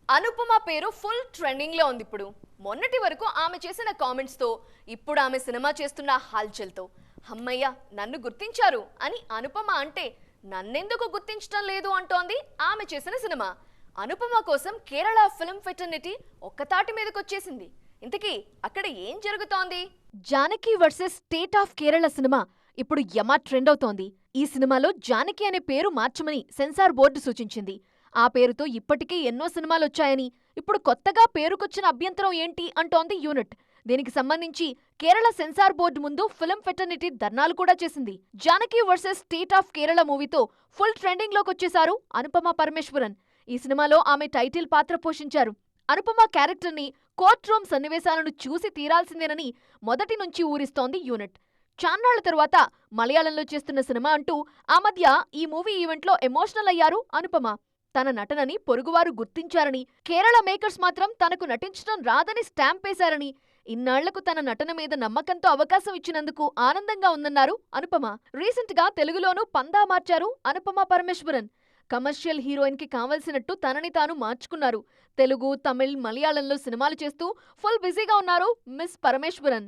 అనుపమ పేరు full trending లో ఉంది ఇప్పుడు. మొన్నటి వరకు ఆమె చేసిన కామెంట్స్ తో ఇప్పుడు ఆమె సినిమా చేస్తున్న హల్చల్తో అమ్మయ్య నన్ను గుర్తించారు అని అనుపమ అంటే నన్నెందుకు గుర్తించడం లేదు అంటోంది ఆమె చేసిన సినిమా. అనుపమ కోసం కేరళ ఫిల్మ్ ఫెటర్నిటీ ఒక్కతాటి మీదకొచ్చేసింది. ఇంతకీ అక్కడ ఏం జరుగుతోంది? Janaki versus state of Kerala cinema ఇప్పుడు యమా ట్రెండ్ అవుతోంది. ఈ సినిమాలో జానకి అనే పేరు మార్చమని సెన్సార్ బోర్డు సూచించింది. ఆ పేరుతో ఇప్పటికే ఎన్నో సినిమాలొచ్చాయని, ఇప్పుడు కొత్తగా పేరుకొచ్చిన అభ్యంతరం ఏంటి అంటోంది యూనిట్. దీనికి సంబంధించి కేరళ సెన్సార్ బోర్డు ముందు ఫిల్మ్ ఫెటర్నిటీ ధర్నాలు కూడా చేసింది. Janaki versus state of Kerala మూవీతో ఫుల్ ట్రెండింగ్ లోకొచ్చేశారు అనుపమ పరమేశ్వరన్. ఈ సినిమాలో ఆమె టైటిల్ పాత్ర పోషించారు. అనుపమ క్యారెక్టర్ని కోర్ట్ రూమ్ సన్నివేశాలను చూసి తీరాల్సిందేనని మొదటి నుంచి ఊరిస్తోంది యూనిట్. చాన్నాళ్ల తరువాత మలయాళంలో చేస్తున్న సినిమా అంటూ ఆ మధ్య ఈ మూవీ ఈవెంట్లో ఎమోషనల్ అయ్యారు అనుపమ. తన నటనని పొరుగువారు గుర్తించారని, కేరళ మేకర్స్ మాత్రం తనకు నటించడం రాదని స్టాంపేశారని, ఇన్నాళ్లకు తన నటన మీద నమ్మకంతో అవకాశం ఇచ్చినందుకు ఆనందంగా ఉందన్నారు అనుపమ. రీసెంట్ గా తెలుగులోనూ పందా మార్చారు అనుపమ పరమేశ్వరన్. కమర్షియల్ హీరోయిన్ కి కావలసినట్టు తనని తాను మార్చుకున్నారు. తెలుగు, తమిళ్, మలయాళంలో సినిమాలు చేస్తూ ఫుల్ బిజీగా ఉన్నారు మిస్ పరమేశ్వరన్.